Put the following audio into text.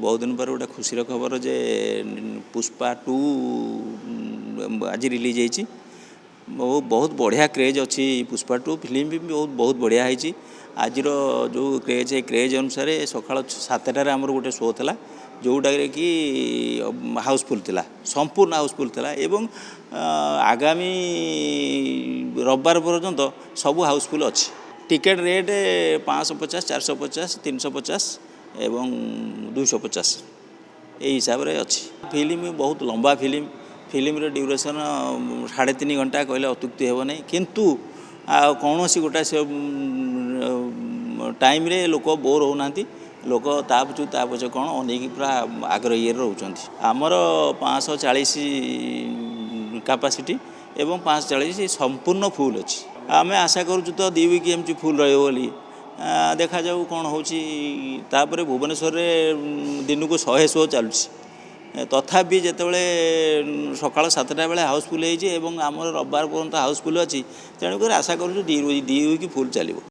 बहुत दिन पर गोटे खुशी खबर जे पुष्पा 2 आज रिलीज होती बहुत बढ़िया क्रेज अच्छी पुष्पा 2 फिल्म भी बहुत बढ़िया है। आज जो क्रेज है क्रेज अनुसार सका 7टार आमर गोटे शो था जोटा कि हाउसफुल थिला संपूर्ण हाउसफुल थिला एवं आगामी रविवार पर्यंत सबू हाउसफुल अच्छी। टिकेट रेट 550 450 350 एवं 250 यही हिसाब से अच्छी। फिल्म बहुत लंबा फिल्म ड्यूरेशन 3.5 घंटा कहले अत्युक्ति हेब नहीं किंतु कौन सी गोटा से टाइम रे लोक बोर होना लोक तापचे कौन अनेक पूरा आग्रह ये रोच आमर 540 कैपेसिटी एवं 540 संपूर्ण फुल अच्छी। आम आशा करूँ तो 2 वीक एमती फुल रही देखा जाऊ कौन होपर भुवनेश्वर दिन को 100 शो चलुची तथापि जितेबाला सका 7टा बेले हाउसफुल होती आम रविवार पर्यंत हाउसफुल अच्छी तेणुक आशा करूँ 2 वीक फुल चलो।